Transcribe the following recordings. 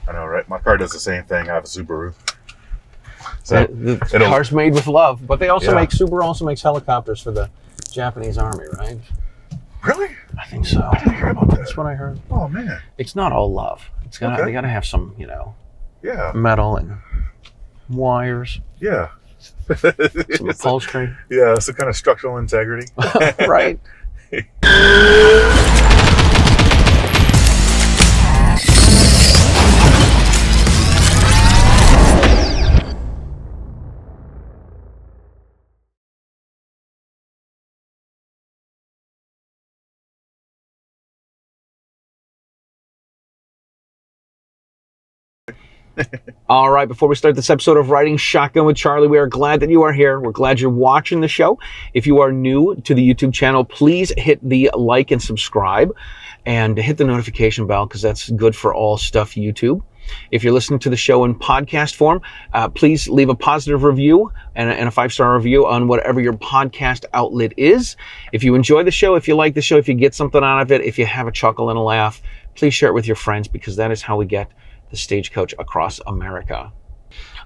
I know, right? My car does the same thing. I have a Subaru. So the car's made with love, but they also Subaru also makes helicopters for the Japanese army, right? Really? I think so. I didn't hear about that. That's what I heard. Oh man, it's not all love. They gotta have some, metal and wires. Yeah. Some upholstery. Yeah, some kind of structural integrity. Right. All right, before we start this episode of Riding Shotgun with Charlie, we are glad that you are here. We're glad you're watching the show. If you are new to the YouTube channel, please hit the like and subscribe and hit the notification bell because that's good for all stuff YouTube. If you're listening to the show in podcast form, please leave a positive review and a 5-star review on whatever your podcast outlet is. If you enjoy the show, if you like the show, if you get something out of it, if you have a chuckle and a laugh, please share it with your friends because that is how we get the Stagecoach across America.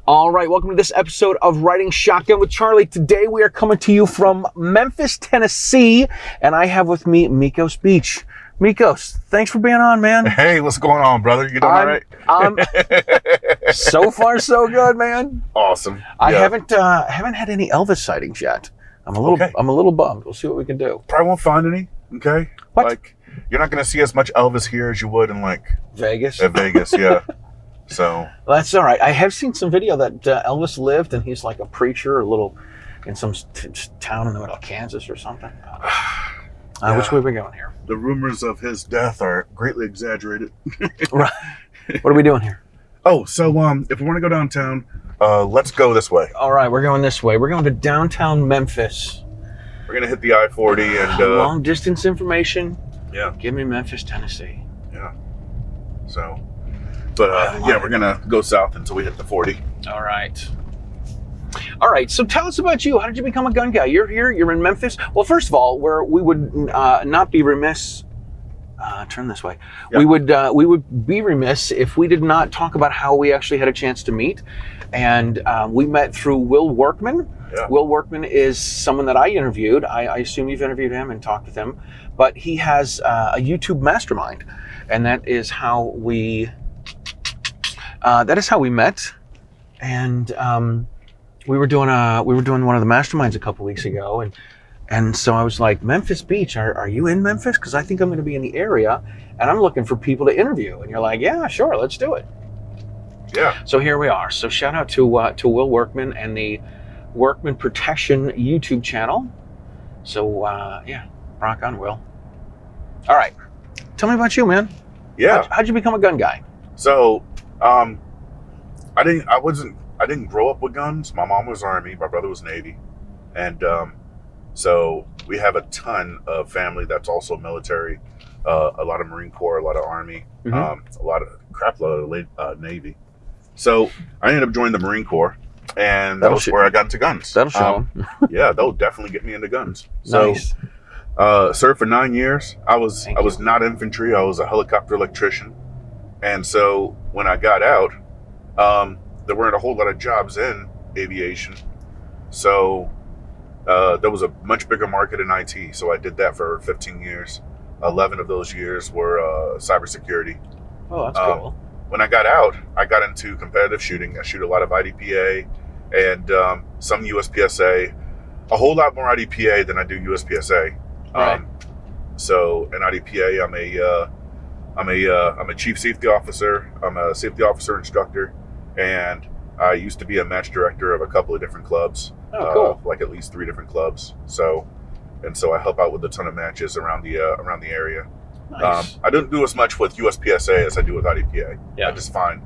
All right, welcome to this episode of Riding Shotgun with Charlie. Today we are coming to you from Memphis, Tennessee, and I have with me Mekkos Beech. Mekkos, thanks for being on, man. Hey, what's going on, brother? You doing all right? So far, so good, man. Awesome. I haven't had any Elvis sightings yet. I'm a little bummed. We'll see what we can do. Probably won't find any. Okay. What? Like, you're not going to see as much Elvis here as you would in Vegas. At Vegas, yeah. So well, that's all right. I have seen some video that Elvis lived, and he's like a preacher, in some town in the middle of Kansas or something. Which way are we going here? The rumors of his death are greatly exaggerated. Right. What are we doing here? Oh, so if we want to go downtown, let's go this way. All right, we're going this way. We're going to downtown Memphis. We're gonna hit the I-40 and long distance information. Yeah. Give me Memphis, Tennessee. Yeah. So, but we're gonna go south until we hit the 40. All right. All right. So tell us about you. How did you become a gun guy? You're here. You're in Memphis. Well, first of all, we would not be remiss. Turn this way. Yeah. We would be remiss if we did not talk about how we actually had a chance to meet, and we met through Will Workman. Yeah. Will Workman is someone that I interviewed. I assume you've interviewed him and talked with him, but he has a YouTube mastermind, and that is how we met. And we were doing one of the masterminds a couple weeks ago, and so I was like, Memphis Beech, are you in Memphis? Because I think I'm going to be in the area, and I'm looking for people to interview. And you're like, yeah, sure, let's do it. Yeah. So here we are. So shout out to Will Workman and the Workman Protection YouTube channel. So rock on, Will. All right, tell me about you, man. Yeah. How'd you become a gun guy? So, I didn't grow up with guns. My mom was Army, my brother was Navy, and so we have a ton of family that's also military. A lot of Marine Corps, a lot of Army, a lot of Navy. So I ended up joining the Marine Corps, and that was where I got into guns. That'll show. Yeah, that'll definitely get me into guns. So, nice. Served for 9 years. I was not infantry. I was a helicopter electrician, and so when I got out, there weren't a whole lot of jobs in aviation, so there was a much bigger market in IT. So I did that for 15 years. 11 of those years were cybersecurity. Oh, that's cool. When I got out, I got into competitive shooting. I shoot a lot of IDPA and some USPSA, a whole lot more IDPA than I do USPSA. Right. So in IDPA, I'm a chief safety officer. I'm a safety officer instructor, and I used to be a match director of a couple of different clubs. Oh, cool. Like at least 3 different clubs. So I help out with a ton of matches around the area. Nice. I don't do as much with USPSA as I do with IDPA. Yeah. I just find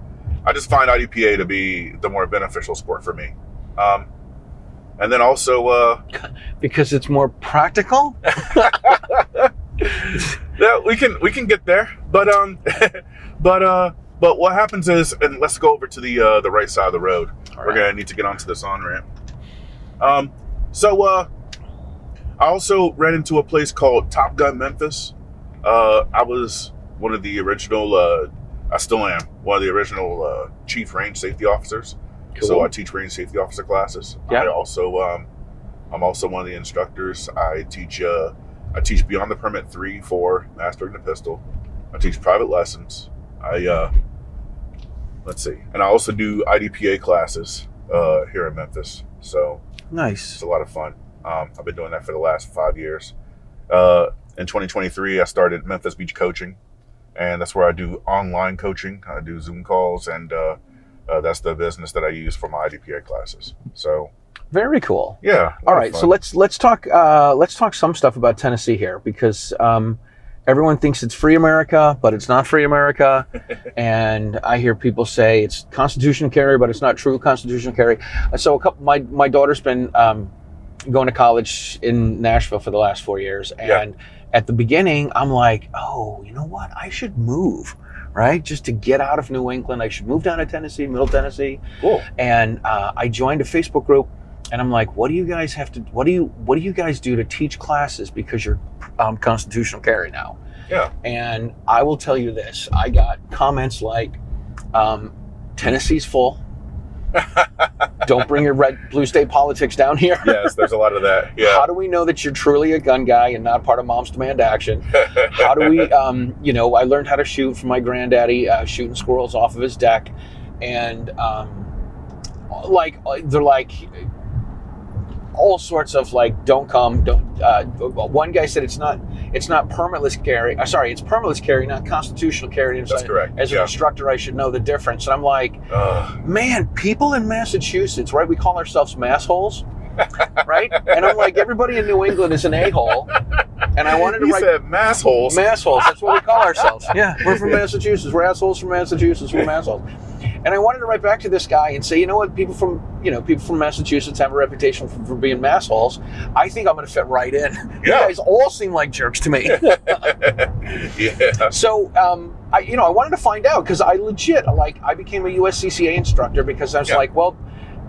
IDPA to be the more beneficial sport for me. And then also because it's more practical. Yeah, we can get there, but what happens is, and let's go over to the right side of the road. All We're gonna need to get onto this on-ramp. I also ran into a place called Top Gun Memphis. I was one of the original I still am one of the original chief range safety officers. Cool. So I teach range safety officer classes. Yeah. I'm also one of the instructors. I teach beyond the permit 3, 4, mastering the pistol. I teach private lessons. Let's see, and I also do IDPA classes here in Memphis. So Nice. it's a lot of fun. I've been doing that for the last 5 years. In 2023, I started Memphis Beech coaching, and that's where I do online coaching. I do Zoom calls, and that's the business that I use for my IDPA classes. So very cool. yeah. All right, so let's talk some stuff about Tennessee here, because everyone thinks it's free America, but it's not free America. And I hear people say it's constitutional carry, but it's not true constitutional carry. So my daughter's been going to college in Nashville for the last 4 years, and at the beginning, I'm like, oh, you know what? I should move, right? Just to get out of New England. I should move down to Tennessee, Middle Tennessee. Cool. And I joined a Facebook group, and I'm like, what do you guys do to teach classes because you're constitutional carry now? Yeah. And I will tell you this, I got comments like, Tennessee's full. Don't bring your red blue state politics down here. Yes, there's a lot of that. Yeah. How do we know that you're truly a gun guy and not part of Mom's Demand Action? How do we, I learned how to shoot from my granddaddy, shooting squirrels off of his deck. And they're like, all sorts of like, don't come, don't. One guy said it's not permitless carry. Sorry, it's permitless carry, not constitutional carry. That's correct. As an instructor, I should know the difference. And I'm like, man, people in Massachusetts, right? We call ourselves massholes, right? And I'm like, everybody in New England is an a-hole. And I wanted to write. You said massholes. Massholes. That's what we call ourselves. Yeah, we're from Massachusetts. We're assholes from Massachusetts. We're massholes. And I wanted to write back to this guy and say, you know what, people from Massachusetts have a reputation for being massholes. I think I'm going to fit right in. Yeah. You guys all seem like jerks to me. Yeah. So, I wanted to find out, because I became a USCCA instructor because I was like, well,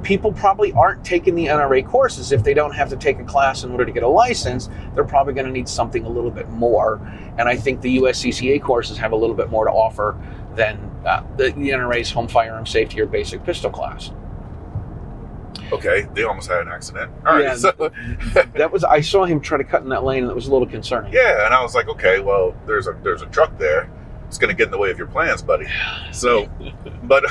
people probably aren't taking the NRA courses. If they don't have to take a class in order to get a license, they're probably going to need something a little bit more. And I think the USCCA courses have a little bit more to offer than the NRA's home firearm safety or basic pistol class. Okay, they almost had an accident. All right, so I saw him try to cut in that lane, and it was a little concerning. Yeah, and I was like, okay, well, there's a truck there. It's going to get in the way of your plans, buddy. So, but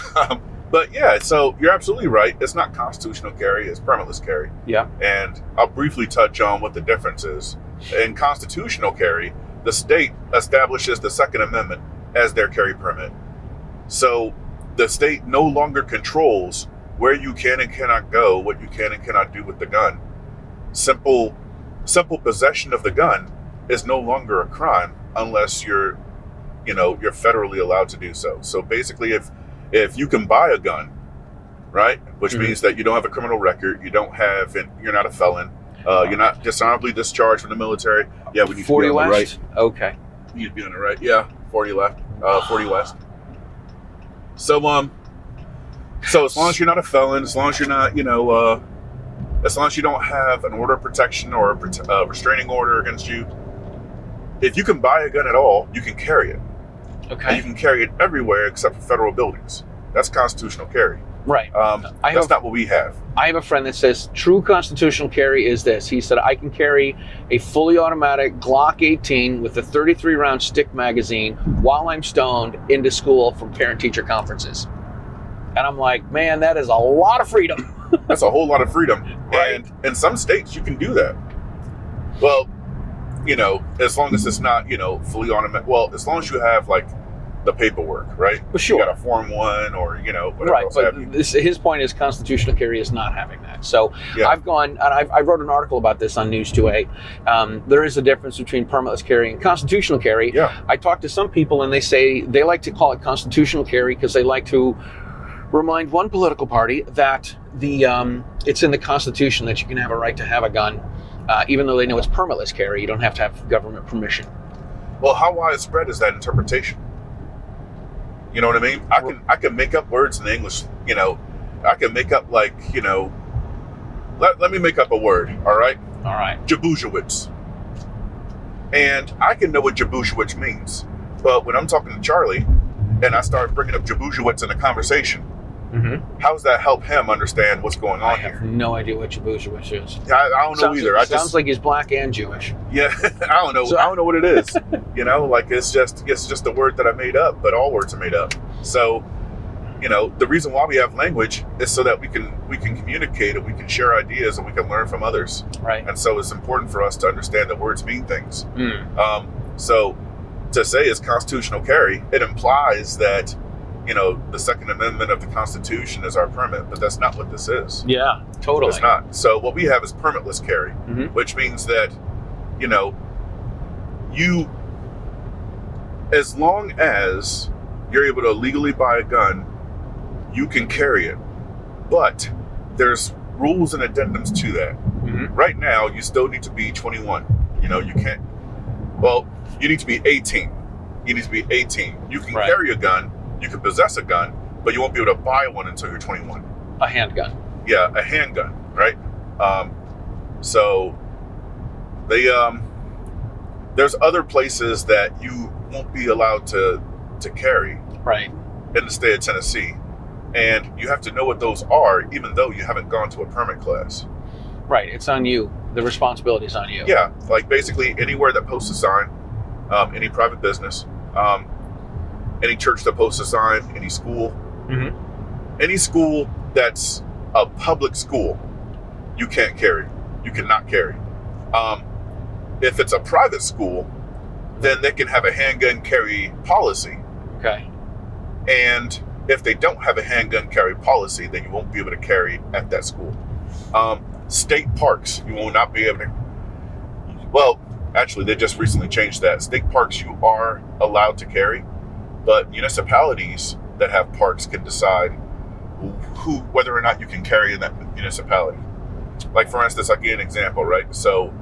yeah, so you're absolutely right. It's not constitutional carry; it's permitless carry. Yeah. And I'll briefly touch on what the difference is. In constitutional carry, the state establishes the Second Amendment as their carry permit. So the state no longer controls where you can and cannot go, what you can and cannot do with the gun. Simple possession of the gun is no longer a crime unless you're federally allowed to do so. So basically, if you can buy a gun, right, which means that you don't have a criminal record, you're not a felon, you're not dishonorably discharged from the military. Yeah, we need 40 to be on west? the right. Okay. You need to be on the right. Yeah, 40 left, 40 west. So as long as you're not a felon, as long as you're not, as long as you don't have an order of protection or a restraining order against you, if you can buy a gun at all, you can carry it. Okay. And you can carry it everywhere except for federal buildings. That's constitutional carry. Right. That's not what we have. I have a friend that says true constitutional carry is this. He said, I can carry a fully automatic Glock 18 with a 33-round stick magazine while I'm stoned into school from parent-teacher conferences. And I'm like, man, that is a lot of freedom. That's a whole lot of freedom. Right. And in some states, you can do that. Well, as long as it's not, fully automatic. Well, as long as you have, like, the paperwork, right? Well, sure. You got a Form 1 or, whatever right, else but have you. his point is constitutional carry is not having that. So Yeah. I've gone, and I wrote an article about this on News 2A. There is a difference between permitless carry and constitutional carry. Yeah. I talked to some people, and they say they like to call it constitutional carry because they like to remind one political party that it's in the Constitution that you can have a right to have a gun, even though they know it's permitless carry. You don't have to have government permission. Well, how widespread is that interpretation? You know what I mean? I can make up words in English, I can make up let me make up a word, all right? All right. Jabushewitz. And I can know what Jabushewitz means. But when I'm talking to Charlie, and I start bringing up Jabushewitz in the conversation, how does that help him understand what's going on here? I have no idea what Jabushewitz is. Yeah, I don't know either. Sounds like he's black and Jewish. Yeah, I don't know. So, I don't know what it is. Like it's just a word that I made up, but all words are made up. So, the reason why we have language is so that we can communicate and we can share ideas and we can learn from others. Right. And so it's important for us to understand that words mean things. So to say it's constitutional carry, it implies that the Second Amendment of the Constitution is our permit, but that's not what this is. Yeah, totally. It's not. So what we have is permitless carry, which means that, you, as long as you're able to legally buy a gun, you can carry it. But there's rules and addendums to that. Right now, you still need to be 21. You can't, you need to be 18. You need to be 18. You can carry a gun. You can possess a gun, but you won't be able to buy one until you're 21. A handgun. Yeah, a handgun, right? So there's other places that you won't be allowed to carry in the state of Tennessee. And you have to know what those are, even though you haven't gone to a permit class. Right, it's on you. The responsibility is on you. Yeah, like basically anywhere that posts a sign, any private business, any church that posts a sign, any school, any school that's a public school, you can't carry. You cannot carry. If it's a private school, then they can have a handgun carry policy. Okay. And if they don't have a handgun carry policy, then you won't be able to carry at that school. State parks, you will not be able to. Well, actually, they just recently changed that. State parks, you are allowed to carry. But municipalities that have parks can decide whether or not you can carry in that municipality. Like, for instance, I'll give you an example, right? So,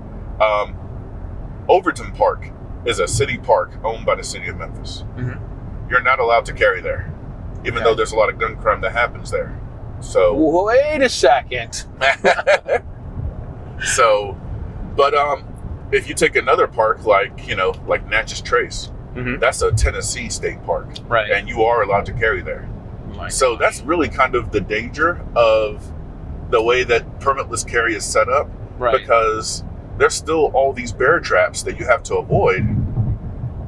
Overton Park is a city park owned by the city of Memphis. You're not allowed to carry there, even though there's a lot of gun crime that happens there. So, wait a second. But if you take another park like Natchez Trace, that's a Tennessee state park, right? And you are allowed to carry there. So that's really kind of the danger of the way that permitless carry is set up, because there's still all these bear traps that you have to avoid,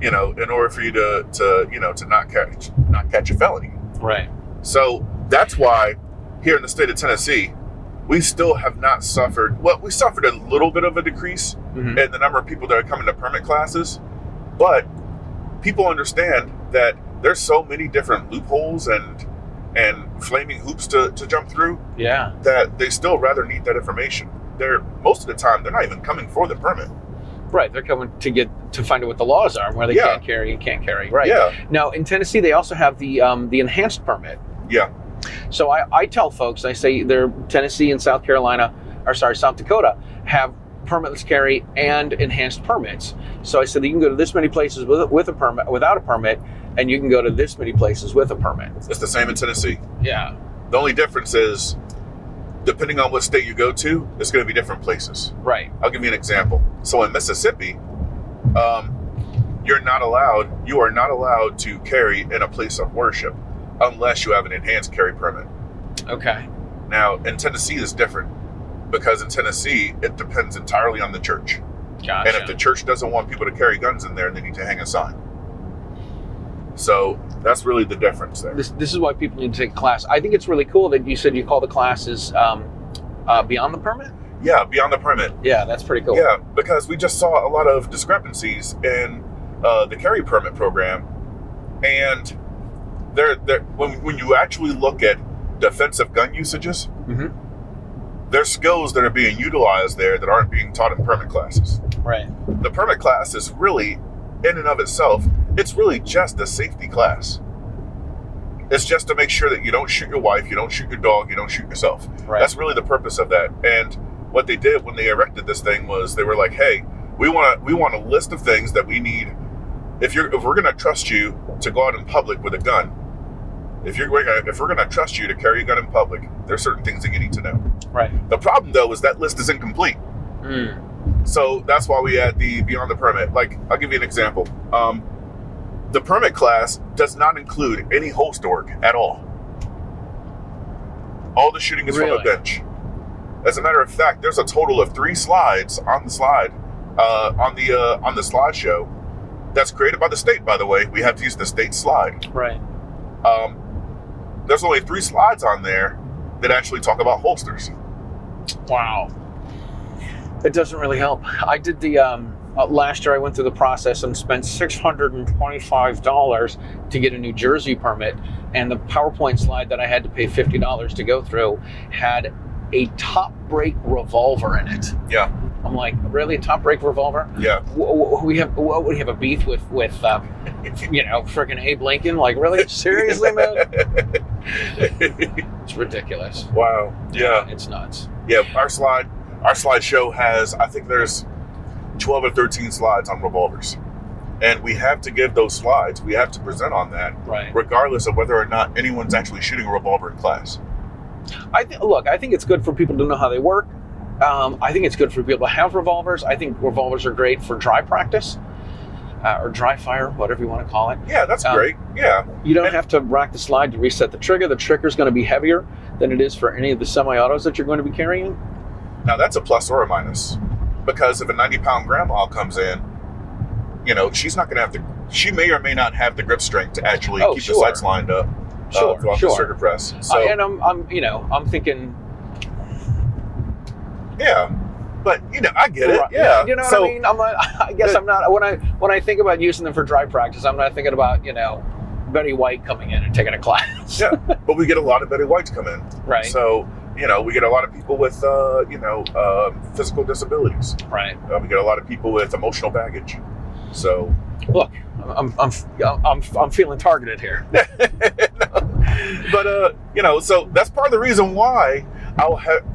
in order for you to not catch a felony. Right. So that's why here in the state of Tennessee, we still have not suffered. Well, we suffered a little bit of a decrease in the number of people that are coming to permit classes, but people understand that there's so many different loopholes and flaming hoops to jump through. Yeah. That they still rather need that information. Most of the time they're not even coming for the permit. Right, they're coming to find out what the laws are and where they can carry and can't carry. Right. Yeah. Now in Tennessee they also have the enhanced permit. Yeah. So I tell folks, I say Tennessee and South Dakota have permitless carry and enhanced permits. So I said you can go to this many places with a permit, without a permit, and you can go to this many places with a permit. It's the same in Tennessee. Yeah. The only difference is, depending on what state you go to, it's going to be different places. Right. I'll give you an example. So in Mississippi, you are not allowed to carry in a place of worship unless you have an enhanced carry permit. Okay. Now, in Tennessee, it's different, because in Tennessee, it depends entirely on the church. Gotcha. And if the church doesn't want people to carry guns in there, they need to hang a sign. So that's really the difference there. This is why people need to take a class. I think it's really cool that you said you call the classes Beyond the Permit? Yeah, Beyond the Permit. Yeah, that's pretty cool. Yeah, because we just saw a lot of discrepancies in the carry permit program. And when you actually look at defensive gun usages, there's skills that are being utilized there that aren't being taught in permit classes. Right. The permit class is really, in and of itself, it's really just a safety class. It's just to make sure that you don't shoot your wife, you don't shoot your dog, you don't shoot yourself. Right. That's really the purpose of that. And what they did when they erected this thing was they were like, hey, we want a list of things that we need. If we're going to trust you to go out in public with a gun, if we're going to trust you to carry a gun in public, there's certain things that you need to know. Right. The problem, though, is that list is incomplete. So that's why we add the Beyond the Permit. Like, I'll give you an example. the permit class does not include any holster work at all. All the shooting is from a bench. As a matter of fact, there's a total of 3 slides on the slide, on the slideshow. That's created by the state, by the way. We have to use the state slide. Right. There's only 3 slides on there that actually talk about holsters. Wow. It doesn't really help. I did the last year. I went through the process and spent $625 to get a New Jersey permit, and the PowerPoint slide that I had to pay $50 to go through had a top break revolver in it. Yeah. I'm like, really, a top break revolver? Yeah. We have a beef with freaking Abe Lincoln? Like, really? Seriously, man? It's ridiculous. Wow. Yeah. It's nuts. Yeah. Our slideshow has, I think there's 12 or 13 slides on revolvers, and we have to give those slides. We have to present on that, right? Regardless of whether or not anyone's actually shooting a revolver in class. I think it's good for people to know how they work. I think it's good for people to have revolvers. I think revolvers are great for dry practice or dry fire, whatever you want to call it. Yeah, that's great. Yeah. You don't have to rack the slide to reset the trigger. The trigger is going to be heavier than it is for any of the semi-autos that you're going to be carrying. Now, that's a plus or a minus, because if a 90-pound grandma comes in, she's not going to have to, she may or may not have the grip strength to actually keep the sights lined up throughout the circuit press. So, and I'm thinking. Yeah, but I get it. Yeah, you know what I mean. I'm not. When I think about using them for dry practice, I'm not thinking about Betty White coming in and taking a class. Yeah, but we get a lot of Betty Whites come in. Right. So we get a lot of people with physical disabilities. Right. We get a lot of people with emotional baggage. So look, I'm feeling targeted here. But so that's part of the reason why I'll have.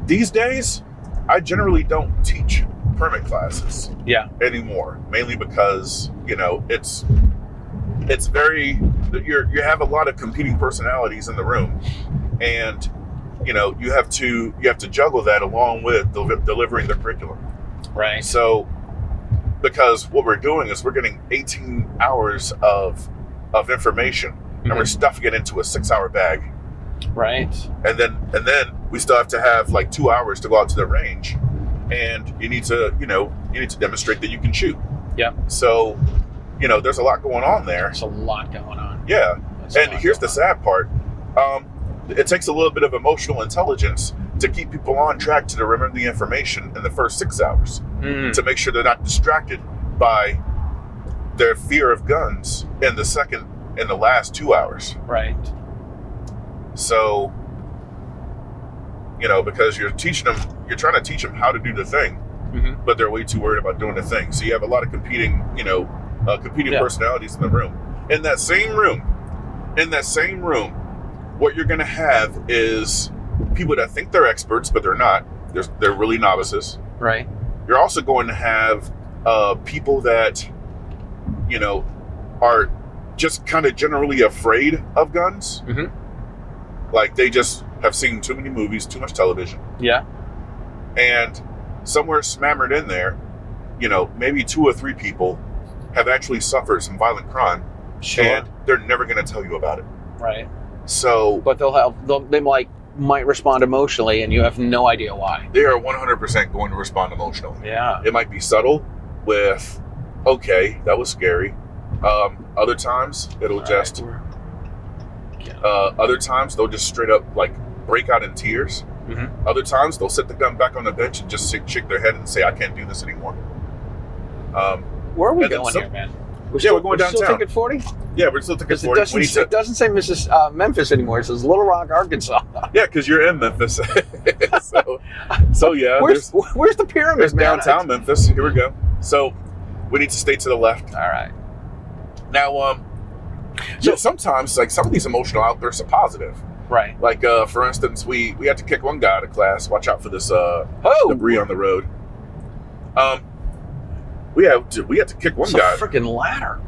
These days, I generally don't teach permit classes anymore, mainly because, it's very, you have a lot of competing personalities in the room, and, you have to juggle that along with delivering the curriculum. Right. So, because what we're doing is we're getting 18 hours of information, and we're stuffing it into a 6-hour bag. Right. And then we still have to have like 2 hours to go out to the range, and you need to demonstrate that you can shoot. Yeah. So, there's a lot going on there. There's a lot going on. Yeah. And here's the sad part. It takes a little bit of emotional intelligence to keep people on track to remember the information in the first 6 hours, to make sure they're not distracted by their fear of guns in the last 2 hours. Right. So, because you're trying to teach them how to do the thing, but they're way too worried about doing the thing. So you have a lot of competing personalities in the room. In that same room, what you're going to have is people that think they're experts, but they're not. They're really novices. Right. You're also going to have people that, are just kind of generally afraid of guns. Mm-hmm. Like they just have seen too many movies, too much television. Yeah. And somewhere smammered in there, maybe 2 or 3 people have actually suffered some violent crime. Sure. And they're never going to tell you about it. Right. So. But they might respond emotionally, and you have no idea why. They are 100% going to respond emotionally. Yeah. It might be subtle with, okay, that was scary. Other times it'll just. Other times they'll just straight up like break out in tears. Mm-hmm. Other times they'll set the gun back on the bench and just shake their head and say, "I can't do this anymore." Where are we going here, man? We're going downtown. Still ticket 40? Yeah, we're still ticket 40. It doesn't say Memphis anymore. It says Little Rock, Arkansas. Yeah, because you're in Memphis. so yeah. Where's the pyramid? There's downtown Memphis. Here we go. So we need to stay to the left. All right. Now, so sometimes, like some of these emotional outbursts are positive. Right. Like, for instance, we had to kick one guy out of class. Watch out for this debris on the road. We had to kick one guy. It's a freaking ladder.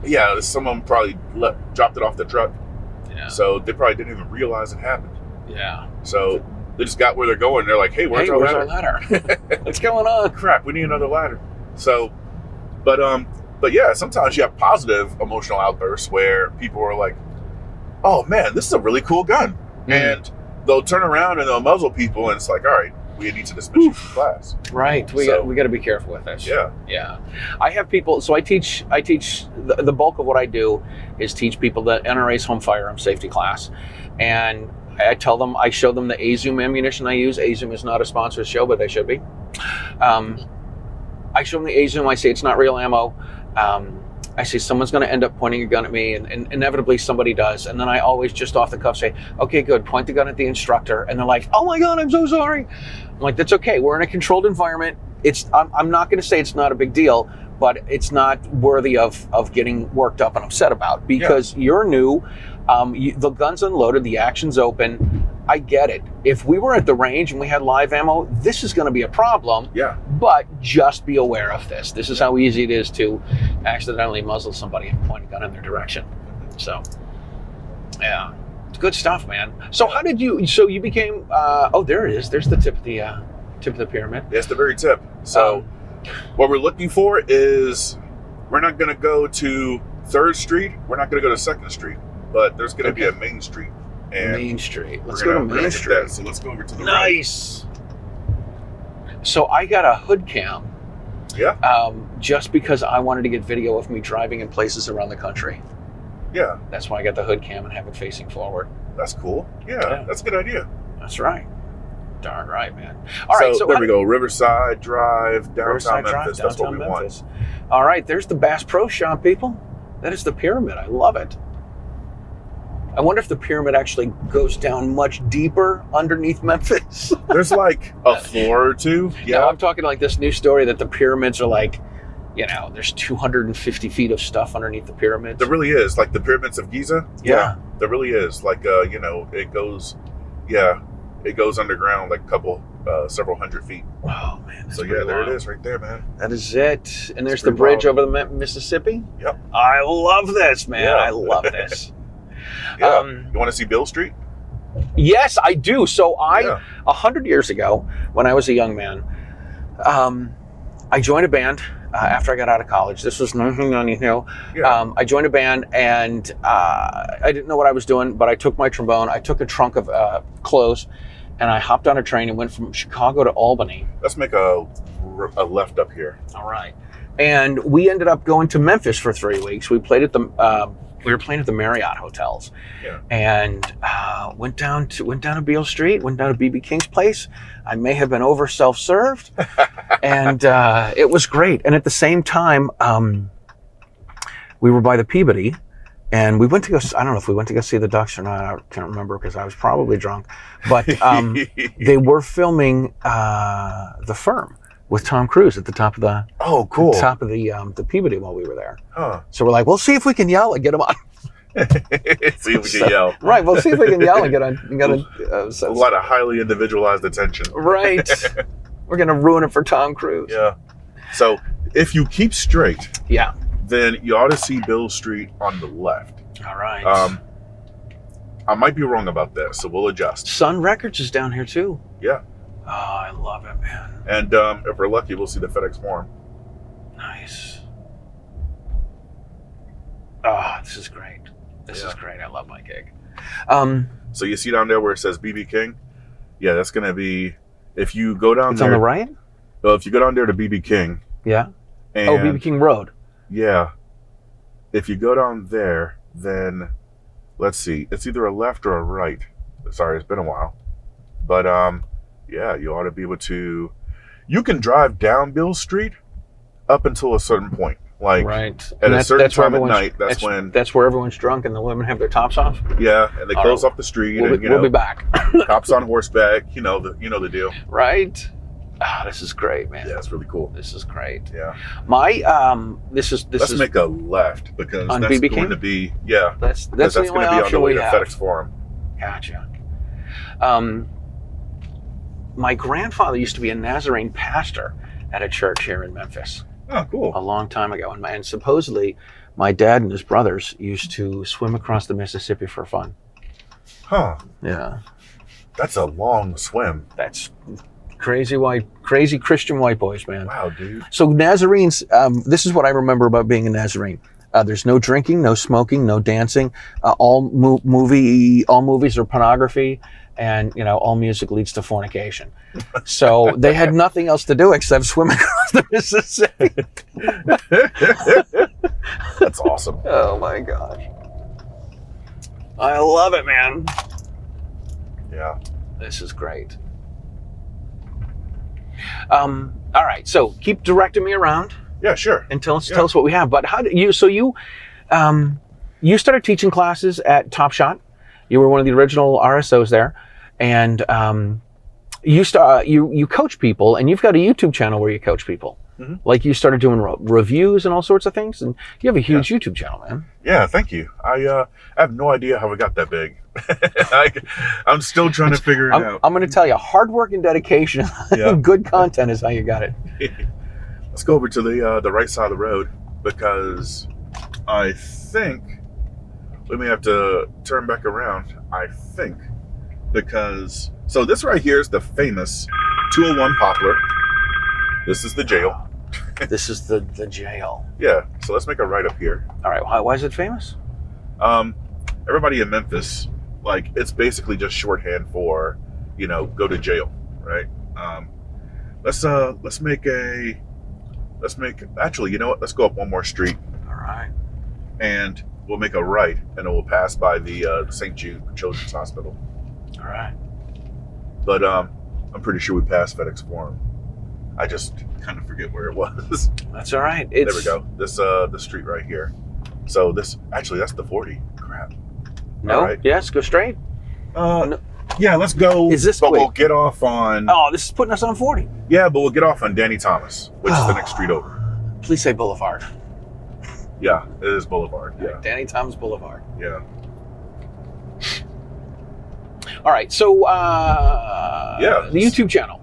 Yeah, someone probably dropped it off the truck. Yeah. So they probably didn't even realize it happened. Yeah. So they just got where they're going. They're like, hey, where's our ladder? What's going on? Crap, we need another ladder. So, but But yeah, sometimes you have positive emotional outbursts where people are like, oh man, this is a really cool gun. And they'll turn around and they'll muzzle people, and it's like, all right, we need to dismiss you from class. Right. We got to be careful with this. Yeah. Yeah. I have people, so I teach the bulk of what I do is teach people the NRA's home firearm safety class. And I show them the AZUM ammunition I use. AZUM is not a sponsored show, but they should be. I show them the AZUM. I say it's not real ammo. I say someone's going to end up pointing a gun at me, and inevitably somebody does. And then I always just off the cuff say, okay, good, point the gun at the instructor. And they're like, oh my God, I'm so sorry. I'm like, that's okay. We're in a controlled environment. I'm not going to say it's not a big deal, but it's not worthy of getting worked up and upset about, because you're new. The gun's unloaded, the action's open. I get it. If we were at the range and we had live ammo, this is going to be a problem. Yeah. But just be aware of this. This is how easy it is to accidentally muzzle somebody and point a gun in their direction. So, yeah, it's good stuff, man. So how did you? So you became? Oh, there it is. There's the tip of the pyramid. It's the very tip. So what we're looking for is, we're not going to go to 3rd Street. We're not going to go to 2nd Street, but there's going to be a Main Street. And Main Street. Let's go to Main Street. So let's go over to the nice. Right. So I got a hood cam. Yeah. Just because I wanted to get video of me driving in places around the country. Yeah. That's why I got the hood cam and have it facing forward. That's cool. Yeah. That's a good idea. That's right. Darn right, man. All right. So there we go. Riverside Drive, downtown Memphis. That's what we want. All right. There's the Bass Pro Shop, people. That is the pyramid. I love it. I wonder if the pyramid actually goes down much deeper underneath Memphis. There's like a floor or two. Yeah, I'm talking like this new story that the pyramids are like, there's 250 feet of stuff underneath the pyramids. There really is. Like the pyramids of Giza. Yeah. There really is. Like, it goes underground like several hundred feet. Oh, man. So yeah, there it is right there, man. That is it. And there's the bridge over the Mississippi. Yep. I love this, man. Yeah. I love this. Yeah. You want to see Beale Street? Yes, I do. So 100 years ago, when I was a young man, I joined a band after I got out of college. This was 1992. Yeah. I joined a band, and I didn't know what I was doing, but I took my trombone, I took a trunk of clothes, and I hopped on a train and went from Chicago to Albany. Let's make a left up here. All right. And we ended up going to Memphis for 3 weeks. We played at we were playing at the Marriott hotels, and went down to Beale Street, went down to BB King's place. I may have been over self-served, and it was great. And at the same time, we were by the Peabody, and we went to go. I don't know if we went to go see the Ducks or not. I can't remember because I was probably drunk. But they were filming The Firm with Tom Cruise at the top of the top of the Peabody while we were there. Huh. So we're like, we'll see if we can yell and get him on. See if we can yell. Right, we'll see if we can yell and get on. A lot of highly individualized attention. Right. We're going to ruin it for Tom Cruise. Yeah. So if you keep straight, then you ought to see Beale Street on the left. All right. I might be wrong about that, so we'll adjust. Sun Records is down here too. Yeah. Oh, I love it, man. And if we're lucky, we'll see the FedEx Forum. Nice. Oh, this is great. This is great. I love my gig. So you see down there where it says BB King? Yeah, that's going to be, if you go down it's there. On the right? Well, if you go down there to BB King. Yeah. And, BB King Road. Yeah. If you go down there, then let's see. It's either a left or a right. Sorry, it's been a while. But yeah, you ought to be able to. You can drive down Beale Street up until a certain point. Like at a certain time at night, that's where everyone's drunk and the women have their tops off. Yeah, and they close off the street. We'll be back. Cops on horseback. You know the deal. Right. Ah, this is great, man. Yeah, it's really cool. This is great. Yeah. Let's make a left because on that's BB going to be that's the only going to be on the way to FedEx Forum. Gotcha. My grandfather used to be a Nazarene pastor at a church here in Memphis. Oh, cool. A long time ago. And supposedly my dad and his brothers used to swim across the Mississippi for fun. Huh. Yeah. That's a long swim. That's crazy white crazy Christian white boys, man. Wow, dude. So Nazarenes, this is what I remember about being a Nazarene. There's no drinking, no smoking, no dancing. All movies are pornography, and all music leads to fornication. So they had nothing else to do except swim across the Mississippi. That's awesome. Oh my gosh, I love it, man. Yeah. This is great. All right, so keep directing me around. Yeah, sure. And tell us what we have. But how did you? So you started teaching classes at Top Shot. You were one of the original RSOs there, and you coach people, and you've got a YouTube channel where you coach people. Mm-hmm. Like you started doing reviews and all sorts of things, and you have a huge YouTube channel, man. Yeah, thank you. I have no idea how it got that big. I'm still trying to figure it out. I'm going to tell you, hard work and dedication, good content is how you got it. Let's go over to the right side of the road, because I think we may have to turn back around. I think because this right here is the famous 201 Poplar. This is the jail. This is the jail. Yeah. So let's make a right up here. All right. Why is it famous? Everybody in Memphis, it's basically just shorthand for, go to jail, right? Actually, you know what? Let's go up one more street. All right. And we'll make a right, and it will pass by the St. Jude Children's Hospital. All right. But I'm pretty sure we passed FedEx Forum. I just kind of forget where it was. That's all right. There we go. This the street right here. So that's the 40. Crap. No. Right. Yes. Go straight. No. Yeah. Let's go. Is this? But we'll get off on. Oh, this is putting us on 40. Yeah, but we'll get off on Danny Thomas, which is the next street over. Please say Boulevard. Yeah, it is Boulevard. Yeah. Danny Thomas Boulevard. Yeah. All right. So the YouTube channel.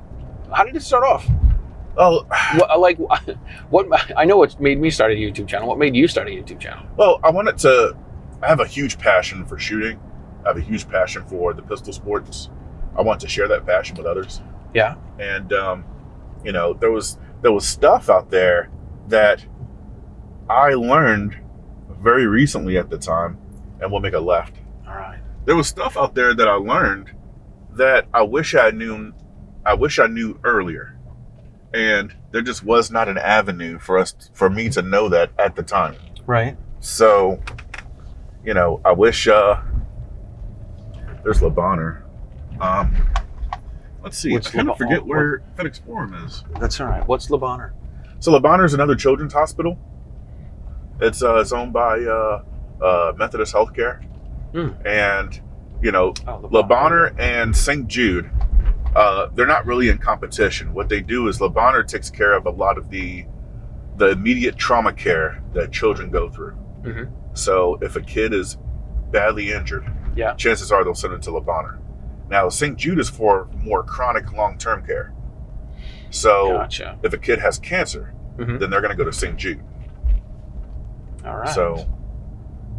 How did it start off? Oh, what? I know what made me start a YouTube channel. What made you start a YouTube channel? Well, I have a huge passion for shooting. I have a huge passion for the pistol sports. I want to share that passion with others. Yeah. And there was stuff out there that I learned very recently at the time, and we'll make a left. All right. There was stuff out there that I learned that I wish I knew earlier. And there just was not an avenue for me to know that at the time. Right. So, I wish there's Le Bonheur. Let's see. I kind of forget where FedEx Forum is. That's all right. What's Le Bonheur? So Le Bonheur is another children's hospital. It's owned by Methodist Healthcare. And, Le Bonheur and St. Jude, they're not really in competition. What they do is Le Bonheur takes care of a lot of the immediate trauma care that children go through. Mm-hmm. So if a kid is badly injured, chances are they'll send them to Le Bonheur. Now, St. Jude is for more chronic long-term care. So if a kid has cancer, then they're going to go to St. Jude. All right. So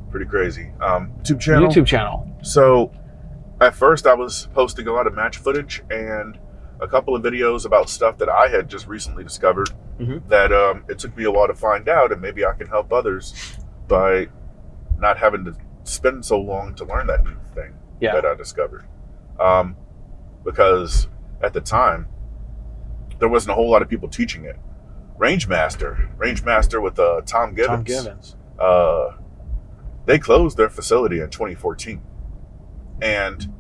pretty crazy. YouTube channel. So at first I was posting a lot of match footage and a couple of videos about stuff that I had just recently discovered that it took me a while to find out, and maybe I can help others by not having to spend so long to learn that new thing that I discovered. Because at the time, there wasn't a whole lot of people teaching it. Rangemaster with Tom Gibbons. They closed their facility in 2014. And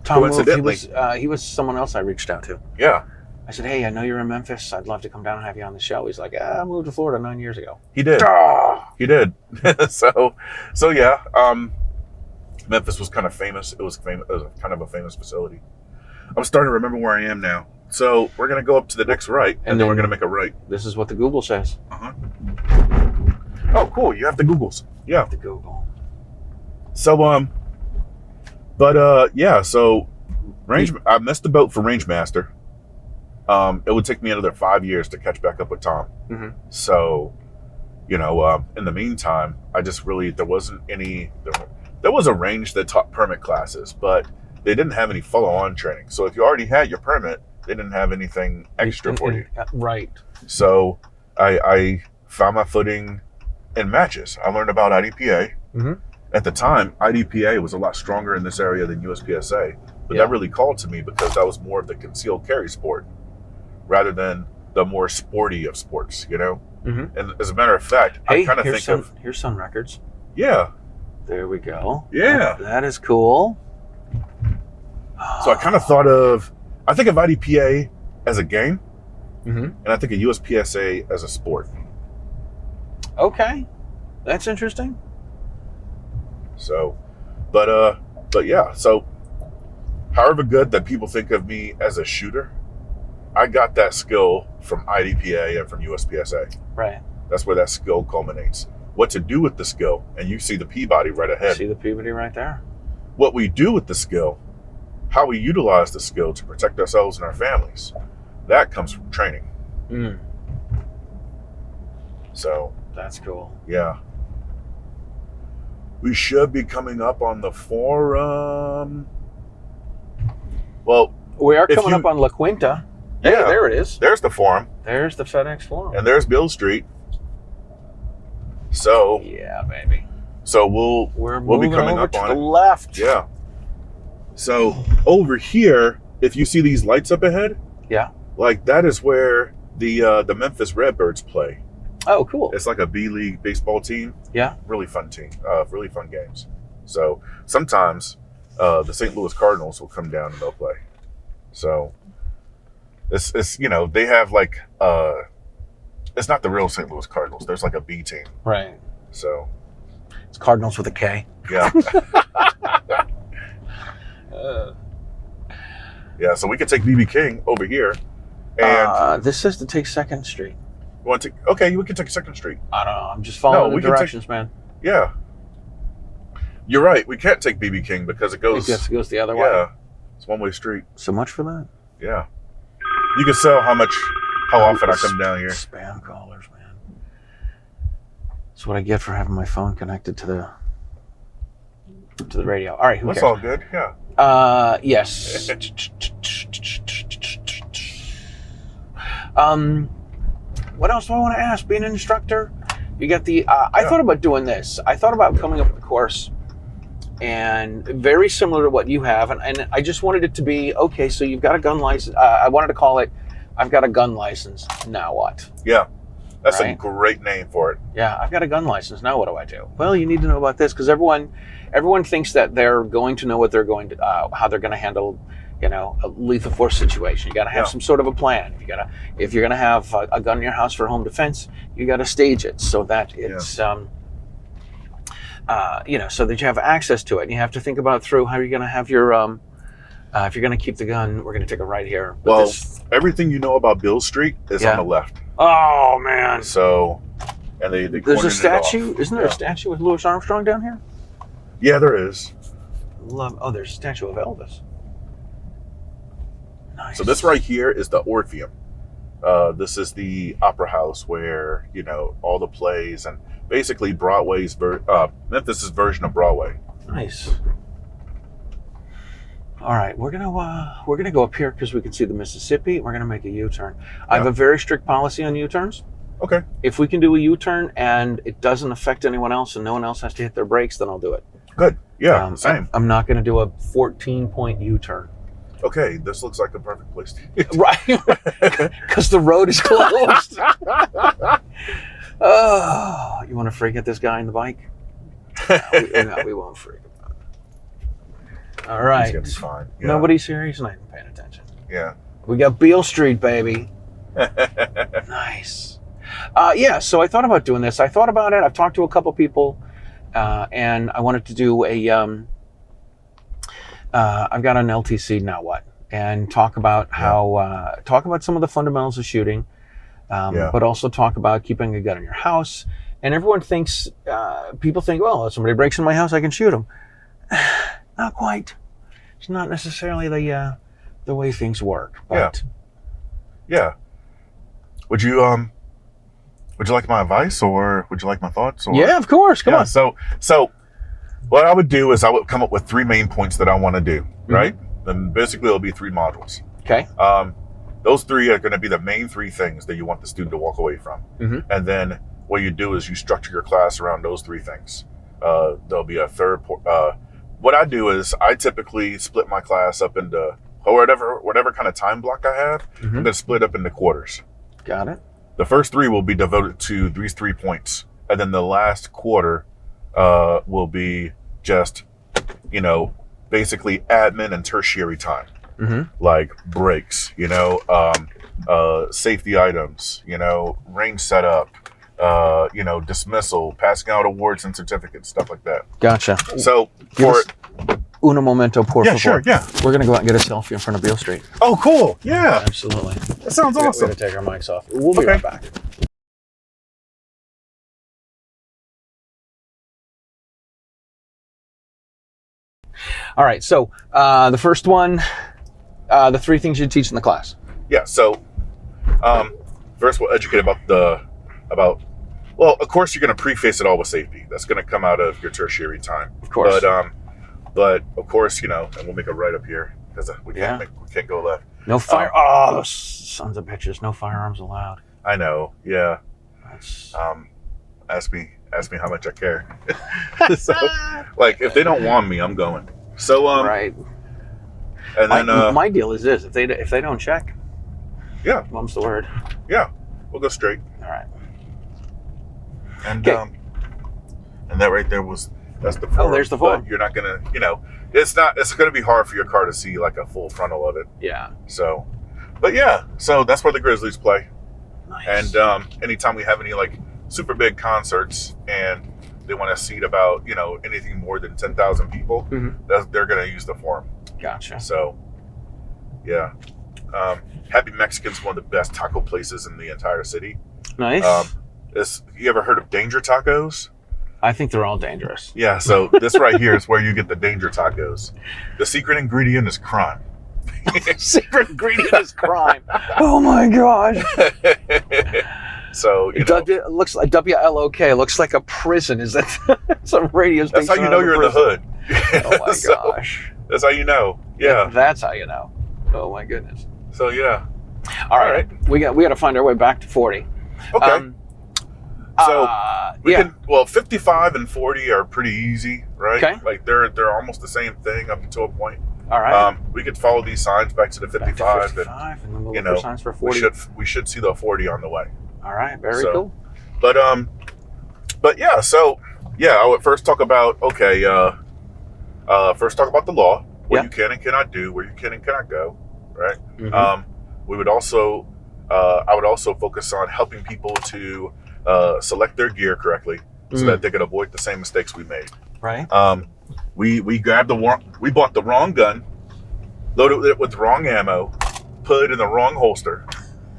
Tom coincidentally, he was someone else I reached out to. Yeah. I said, hey, I know you're in Memphis. I'd love to come down and have you on the show. He's like, I moved to Florida 9 years ago. He did. He did. so yeah. Memphis was kind of famous. It was kind of a famous facility. I'm starting to remember where I am now. So we're going to go up to the next right, and then we're going to make a right. This is what the Google says. Oh, cool. You have the Googles. Yeah. The Google. So, so I missed the boat for Rangemaster. It would take me another 5 years to catch back up with Tom. So, in the meantime, I just really, there was a range that taught permit classes, but they didn't have any follow-on training. So if you already had your permit, They didn't have anything extra for you. Right. So I found my footing in matches. I learned about IDPA. Mm-hmm. At the time, IDPA was a lot stronger in this area than USPSA, but that really called to me because that was more of the concealed carry sport rather than the more sporty of sports, you know? Mm-hmm. And as a matter of fact, I kind of think here's Sun Records. Yeah. There we go. Yeah. That is cool. So I kind of I think of IDPA as a game, mm-hmm. and I think of USPSA as a sport. Okay. That's interesting. So, but yeah, so however good that people think of me as a shooter, I got that skill from IDPA and from USPSA. Right. That's where that skill culminates. What to do with the skill, and you see the Peabody right ahead. See the Peabody right there. What we do with the skill, how we utilize the skill to protect ourselves and our families, that comes from training. Mm. So that's cool. Yeah. We should be coming up on the forum. Well, we are coming up on La Quinta. Hey, yeah, there it is. There's the forum. There's the FedEx Forum. And there's Beale Street. So yeah, baby. So we'll be coming up on to the left. Yeah. So over here, if you see these lights up ahead, yeah, like that is where the Memphis Redbirds play. Oh, cool. It's like a B League baseball team. Yeah. Really fun team. Really fun games. So sometimes the St. Louis Cardinals will come down and they'll play. So it's you know, they have like it's not the real St. Louis Cardinals. There's like a B team. Right. So it's Cardinals with a K. Yeah. Yeah, so we could take BB King over here. And this says to take 2nd Street. You want to take, okay, we can take 2nd Street. I don't know. I'm just following the directions, man. Yeah. You're right. We can't take BB King because it goes the other way. Yeah. It's one-way street. So much for that. Yeah. You can sell how often I come down here. Spam callers, man. That's what I get for having my phone connected to the radio. All right, That's all good. Yeah. Yes. What else do I want to ask? Being an instructor, you got the. I thought about doing this. I thought about coming up with a course, and very similar to what you have, and I just wanted it to be okay. So you've got a gun license. I wanted to call it, I've got a gun license. Now what? Yeah, that's a great name for it. Yeah, I've got a gun license. Now what do I do? Well, you need to know about this because everyone thinks that they're going to know what they're going to, how they're going to handle, you know, a lethal force situation. You got to have some sort of a plan. If you're gonna have a gun in your house for home defense, you got to stage it so that it's, you know, so that you have access to it. And you have to think about through how you're gonna have your, if you're gonna keep the gun, we're gonna take a right here. But well, everything you know about Beale Street is on the left. Oh man. So, and they there's a statue. Isn't there a statue with Louis Armstrong down here? Yeah, there is. There's a statue of Elvis. Nice. So this right here is the Orpheum. This is the opera house where, you know, all the plays and basically Memphis's version of Broadway. Nice. All right, we're gonna go up here because we can see the Mississippi. We're gonna make a U-turn. I have a very strict policy on U-turns. Okay. If we can do a U-turn and it doesn't affect anyone else and no one else has to hit their brakes, then I'll do it. Good. Yeah. Same. I'm not gonna do a 14-point U-turn. Okay, this looks like the perfect place to right, because the road is closed. Oh, you want to freak at this guy in the bike? No, we won't freak about it. All right. He's gonna be fine. Yeah. Nobody's here. He's not even paying attention. Yeah. We got Beale Street, baby. Nice. Yeah, so I thought about doing this. I thought about it. I've talked to a couple people, and I wanted to do a... I've got an LTC, now what? And talk about how, talk about some of the fundamentals of shooting, but also talk about keeping a gun in your house. And everyone thinks, people think, well, if somebody breaks in my house, I can shoot them. Not quite. It's not necessarily the way things work. But yeah. Would you like my advice or would you like my thoughts? Or? Yeah, of course. Come on. So what I would do is I would come up with 3 main points that I want to do, right? Then basically it'll be 3 modules. Okay. those three are going to be the main three things that you want the student to walk away from. Mm-hmm. And then what you do is you structure your class around those three things. There'll be a third. What I do is I typically split my class up into whatever kind of time block I have. Mm-hmm. I'm going to split up into quarters. Got it. The first three will be devoted to these 3 points, and then the last quarter will be just, basically admin and tertiary time, like breaks, safety items, range setup, dismissal, passing out awards and certificates, stuff like that. Gotcha. So Uno momento, por favor. Sure, yeah. We're going to go out and get a selfie in front of Beale Street. Oh, cool. Yeah. Absolutely. That sounds awesome. We're going to take our mics off. We'll be right back. All right. So the first one, the 3 things you teach in the class. Yeah. So first we'll educate well, of course, you're going to preface it all with safety. That's going to come out of your tertiary time. Of course. But of course, and we'll make a right up here because we can't go left. No fire. Those sons of bitches. No firearms allowed. I know. Yeah. That's... Ask me how much I care. So, like, if they don't want me, I'm going. So, right. And then my deal is this: if they don't check, yeah, mum's the word. Yeah, we'll go straight. All right. And and that right there that's the 4. Oh, there's the 4. But you're not gonna, it's gonna be hard for your car to see like a full frontal of it. Yeah. So, but yeah, so that's where the Grizzlies play. Nice. And anytime we have any like super big concerts and they want to seat about anything more than 10,000 people, they're gonna use the Forum. Gotcha. So, yeah. Happy Mexican's one of the best taco places in the entire city. Nice. You ever heard of Danger Tacos? I think they're all dangerous. Yeah, so this right here is where you get the Danger Tacos. The secret ingredient is crime. Secret ingredient is crime. Oh my gosh. So, it looks like WLOK. Looks like a prison. Is that some radio station? That's how you know you're in the hood. Oh my gosh. That's how you know. Yeah. That's how you know. Oh my goodness. So yeah. All right. We got to find our way back to 40. Okay. So 55 and 40 are pretty easy, right? Okay. Like they're almost the same thing up until a point. All right. We could follow these signs back to the 55, back to 55 and then we'll look for signs for 40. We should see the 40 on the way. All right. Very cool. But yeah. So yeah, I would first talk about the law, what you can and cannot do, where you can and cannot go, right? We would also I would also focus on helping people to select their gear correctly so that they could avoid the same mistakes we made. Right. We bought the wrong gun, loaded it with the wrong ammo, put it in the wrong holster,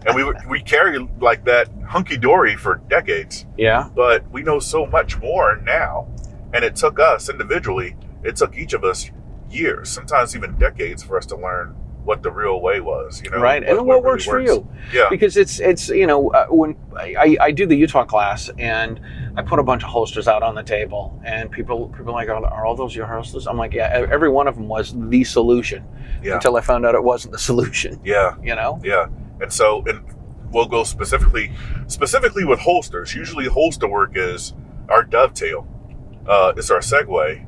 and we carried like that hunky dory for decades. Yeah. But we know so much more now, and it took us individually. It took each of us years, sometimes even decades, for us to learn what the real way was, right, and what works for you. Yeah, because it's when I do the Utah class and I put a bunch of holsters out on the table and people are like, are all those your holsters? I'm like, yeah, every one of them was the solution until I found out it wasn't the solution. Yeah, yeah, and we'll go specifically with holsters. Usually holster work is our dovetail, it's our segue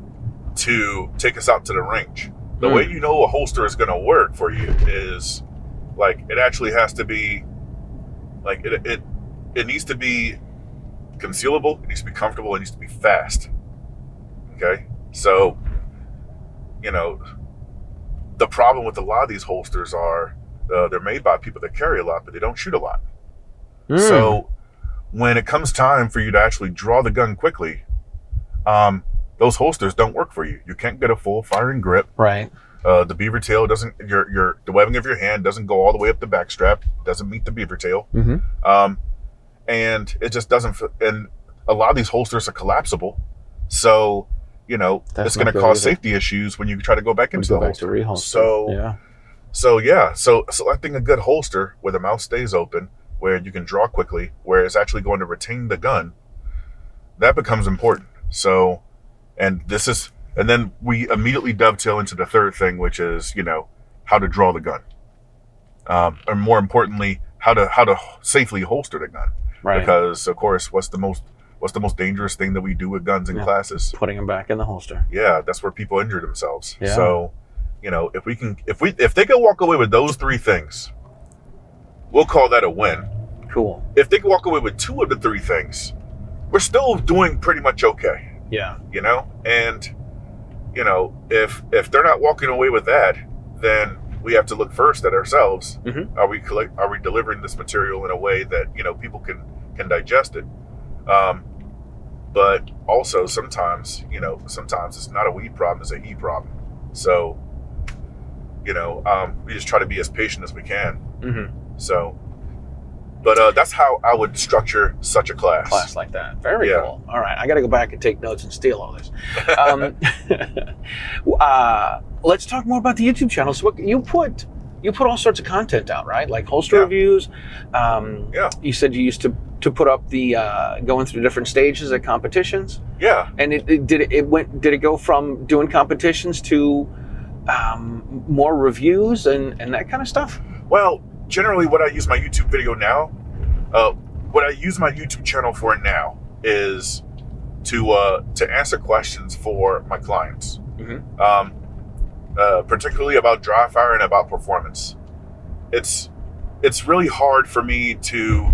to take us out to the range. The way you know a holster is going to work for you is like it actually has to be like it needs to be concealable, it needs to be comfortable, it needs to be fast. Okay? So, the problem with a lot of these holsters are they're made by people that carry a lot, but they don't shoot a lot. So when it comes time for you to actually draw the gun quickly, those holsters don't work for you. You can't get a full firing grip. Right. The beaver tail doesn't. The webbing of your hand doesn't go all the way up the back strap. Doesn't meet the beaver tail. And it just doesn't. And a lot of these holsters are collapsible, so it's going to cause safety issues when you try to go back into the holster. To reholster. So selecting a good holster where the mouth stays open, where you can draw quickly, where it's actually going to retain the gun, that becomes important. So. And then we immediately dovetail into the third thing, which is, how to draw the gun. or more importantly, how to safely holster the gun. Right. Because of course, what's the most dangerous thing that we do with guns in classes? Putting them back in the holster. Yeah, that's where people injure themselves. Yeah. So, if they can walk away with those 3 things, we'll call that a win. Cool. If they can walk away with 2 of the 3 things, we're still doing pretty much okay. Yeah. And if they're not walking away with that, then we have to look first at ourselves. Mm-hmm. Are we delivering this material in a way that people can digest it? But also sometimes it's not a we problem, it's a he problem. So we just try to be as patient as we can. Mm-hmm. So, but that's how I would structure such a class Like that. Very cool. All right, I got to go back and take notes and steal all this. Let's talk more about the YouTube channel. So you put all sorts of content out, right? Like holster reviews. You said you used to put up the going through different stages at competitions. Yeah. And did it go from doing competitions to more reviews and that kind of stuff? Well, generally what I use my YouTube video now, what I use my YouTube channel for now is to answer questions for my clients. Mm-hmm. Particularly about dry fire and about performance. It's really hard for me to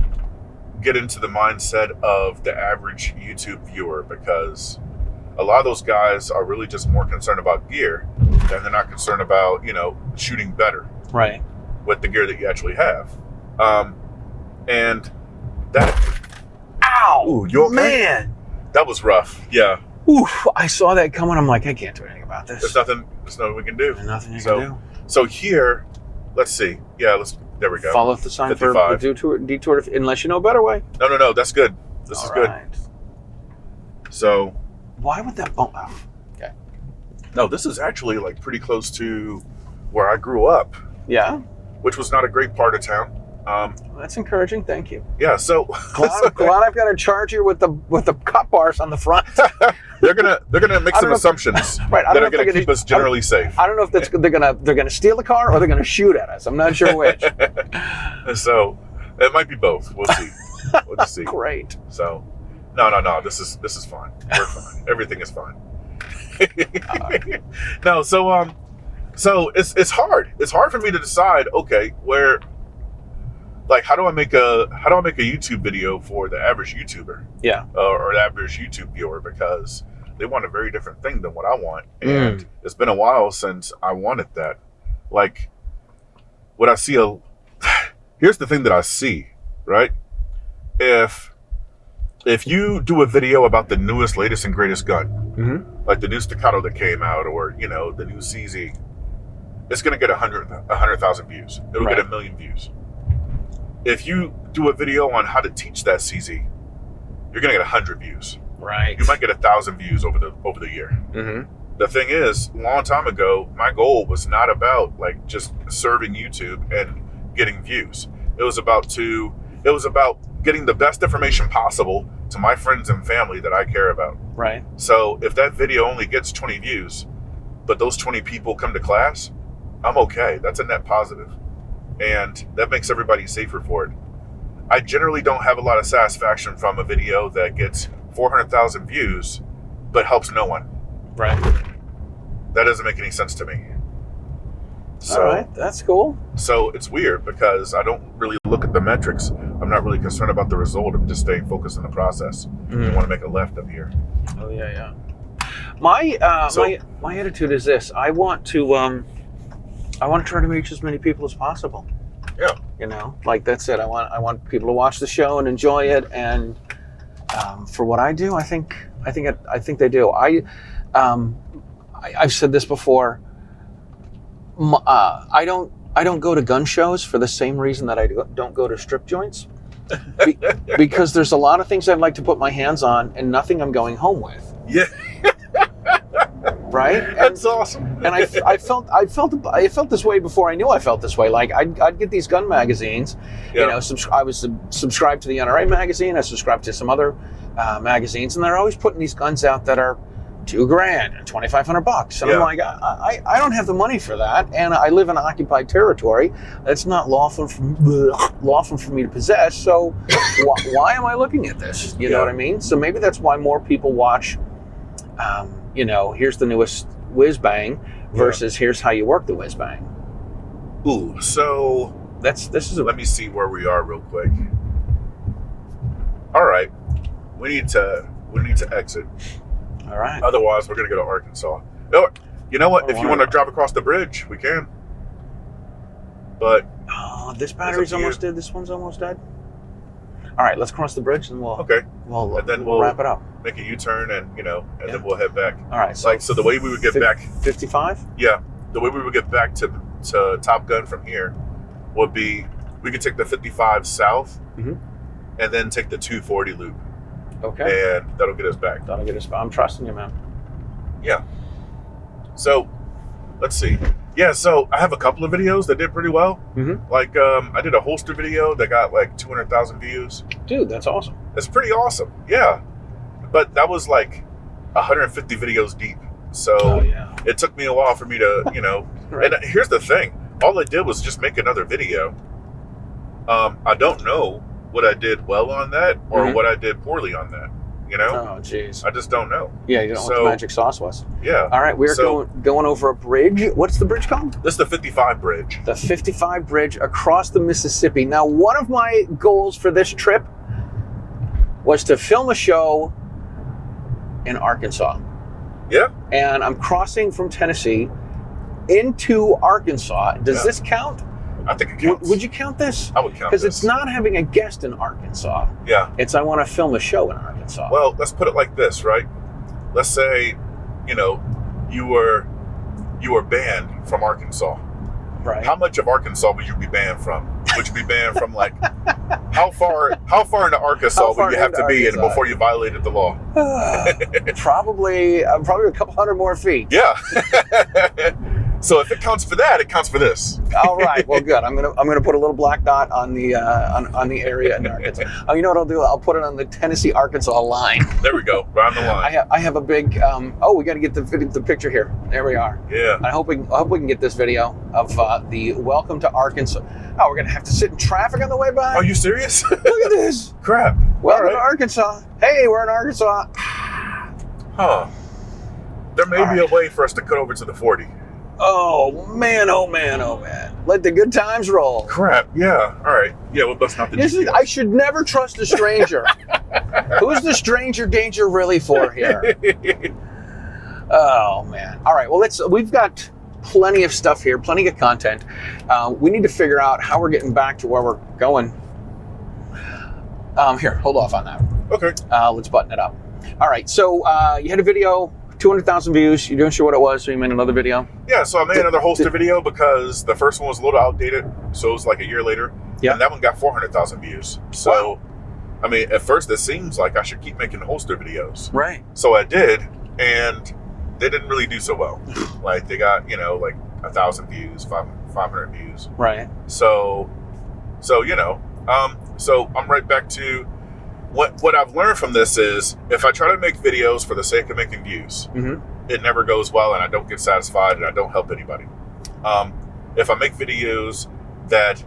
get into the mindset of the average YouTube viewer, because a lot of those guys are really just more concerned about gear, and they're not concerned about shooting better with the gear that you actually have. And that, ow, ooh, you okay? Man, that was rough. Yeah. Oof, I saw that coming. I'm like, I can't do anything about this. There's nothing we can do. There's nothing you can do. So here, let's see. Yeah, there we go. Follow the sign 55. for the detour, unless you know a better way. No, that's good. This is good. So, why would that bump out? Okay. No, this is actually like pretty close to where I grew up. Yeah. Which was not a great part of town. That's encouraging. Thank you. Yeah. So glad I've got to charge you with the cut bars on the front. they're gonna make some assumptions that are gonna keep us generally safe. I don't know if they're gonna steal the car or they're gonna shoot at us. I'm not sure which. So it might be both. We'll see. We'll just see. Great. So no. This is fine. We're fine. Everything is fine. No. So it's hard. It's hard for me to decide. Okay, where. Like, how do I make a YouTube video for the average YouTuber? Yeah. Or the average YouTube viewer, because they want a very different thing than what I want, and it's been a while since I wanted that. Like, what I see here's the thing that I see, right? If you do a video about the newest, latest, and greatest gun, like the new Staccato that came out, or the new CZ, it's gonna get 100,000 views. It'll get 1 million views. If you do a video on how to teach that CZ, you're gonna get 100 views. Right. You might get 1,000 views over the year. Mm-hmm. The thing is, a long time ago, my goal was not about like just serving YouTube and getting views. It was about getting the best information possible to my friends and family that I care about. Right. So if that video only gets 20 views, but those 20 people come to class, I'm okay. That's a net positive. And that makes everybody safer for it. I generally don't have a lot of satisfaction from a video that gets 400,000 views, but helps no one. Right. That doesn't make any sense to me. So, all right, that's cool. So it's weird because I don't really look at the metrics. I'm not really concerned about the result. I'm just staying focused on the process. I want to make a left up here. Oh yeah. My attitude is this: I want to try to reach as many people as possible. Yeah. Like that's it. I want people to watch the show and enjoy it. And for what I do, I think they do. I've said this before. I don't go to gun shows for the same reason that I don't go to strip joints. Because there's a lot of things I'd like to put my hands on, and nothing I'm going home with. Yeah. Right? That's awesome. And I felt this way before I knew I felt this way. Like I'd get these gun magazines. Yeah. I was subscribed to the NRA magazine. I subscribed to some other magazines, and they're always putting these guns out that are $2,000 and $2,500. And Yeah. I'm like, I don't have the money for that. And I live in occupied territory. That's not lawful for me to possess. So why am I looking at this? You know what I mean? So maybe that's why more people watch, here's the newest whiz bang versus here's how you work the whiz bang. Ooh, so let me see where we are real quick. All right, we need to exit. All right. Otherwise, we're gonna go to Arkansas. You know what? If you want to drive across the bridge, we can. But this battery's almost dead. This one's almost dead. All right, let's cross the bridge and we'll wrap it up. Make a U-turn and then we'll head back. All right. So the way we would get back 55. Yeah, the way we would get back to Top Gun from here would be we could take the 55 south and then take the 240 loop. Okay. And that'll get us back. I'm trusting you, man. Yeah. So let's see. Yeah, so I have a couple of videos that did pretty well. Like I did a holster video that got like 200,000 views. Dude, that's awesome. It's pretty awesome. Yeah. But that was like 150 videos deep. So it took me a while for me to, Right. And here's the thing. All I did was just make another video. I don't know what I did well on that or what I did poorly on that. Oh, jeez. I just don't know. Yeah, you don't know what the magic sauce was. Yeah. All right, we're going over a bridge. What's the bridge called? This is the 55 bridge. The 55 bridge across the Mississippi. Now, one of my goals for this trip was to film a show in Arkansas. Yeah. And I'm crossing from Tennessee into Arkansas. Does this count? I think it counts. Would you count this? I would count because this. it's not having a guest in Arkansas. Yeah. It's I want to film a show in Arkansas. Well, let's put it like this, right? Let's say, you were banned from Arkansas. Right. How much of Arkansas would you be banned from? Would you be banned from like how far into Arkansas would you have to be in before you violated the law? Probably a couple hundred more feet. Yeah. So if it counts for that, it counts for this. All right. Well, good. I'm gonna put a little black dot on the on the area in Arkansas. Oh, you know what I'll do? I'll put it on the Tennessee-Arkansas line. There we go. Right on the line. I have a big. We got to get the picture here. There we are. Yeah. I hope we can get this video of the welcome to Arkansas. Oh, we're gonna have to sit in traffic on the way back. Are you serious? Look at this. Crap. Welcome to Arkansas. Hey, we're in Arkansas. Huh. There may be a way for us to cut over to the 40. Oh man, oh man, oh man. Let the good times roll. Crap, yeah. All right. Yeah, we'll bust out the GPS. I should never trust a stranger. Who's the stranger danger really for here? Oh man. All right, well we've got plenty of stuff here, plenty of content. We need to figure out how we're getting back to where we're going. Here, hold off on that. Okay. Let's button it up. All right, so you had a video, 200,000 views. You weren't sure what it was, so you made another video? Yeah, so I made another holster video because the first one was a little outdated, so it was like a year later. Yeah. And that one got 400,000 views. So, wow. I mean, at first it seems like I should keep making holster videos. Right. So I did, and they didn't really do so well. Like, they got, like 1,000 views, 500 views. Right. So I'm right back to what I've learned from this is if I try to make videos for the sake of making views, it never goes well and I don't get satisfied and I don't help anybody. If I make videos that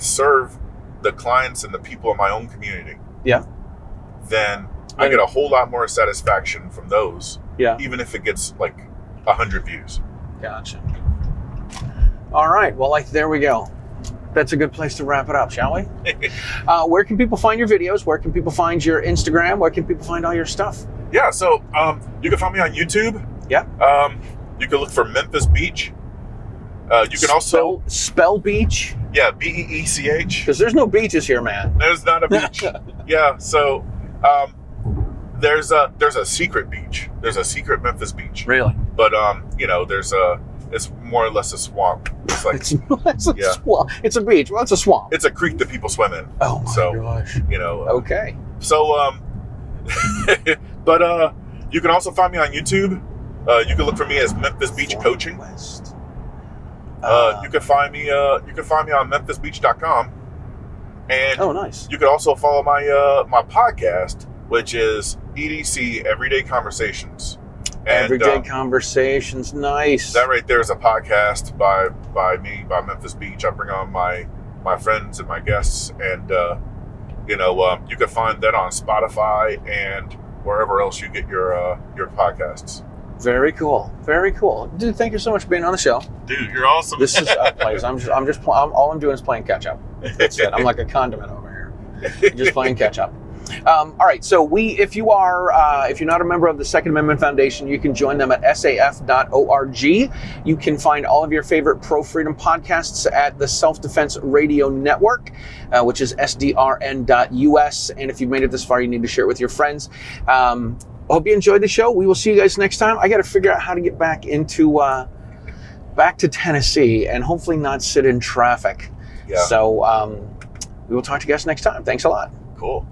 serve the clients and the people in my own community, then I get a whole lot more satisfaction from those, even if it gets like 100 views. Gotcha. All right, well, there we go. That's a good place to wrap it up, shall we? Where can people find your videos? Where can people find your Instagram? Where can people find all your stuff? Yeah, so you can find me on YouTube. Yeah. You can look for Memphis Beech. You can also spell beach. Yeah, Beech. Because there's no beaches here, man. There's not a beach. Yeah, so there's a secret beach. There's a secret Memphis Beach. Really? But it's more or less a swamp. It's like it's a swamp. It's a beach. Well, it's a swamp. It's a creek that people swim in. Oh my gosh. Okay. So but you can also find me on YouTube. You can look for me as Memphis Beech Coaching. You can find me on memphisbeech.com. And nice. You can also follow my my podcast, which is EDC Everyday Conversations. Everyday Conversations, nice. That right there is a podcast by me, by Memphis Beech. I bring on my friends and my guests, and you can find that on Spotify and wherever else you get your podcasts. Very cool, very cool, dude. Thank you so much for being on the show. Dude, you're awesome. This is please. All I'm doing is playing catch up. That's it. I'm like a condiment over here, just playing catch up. All right, so if you're not a member of the Second Amendment Foundation, you can join them at saf.org. You can find all of your favorite pro-freedom podcasts at the Self-Defense Radio Network, which is sdrn.us. And if you've made it this far, you need to share it with your friends. Hope you enjoyed the show. We will see you guys next time. I got to figure out how to get back to Tennessee and hopefully not sit in traffic. Yeah. So we will talk to you guys next time. Thanks a lot. Cool.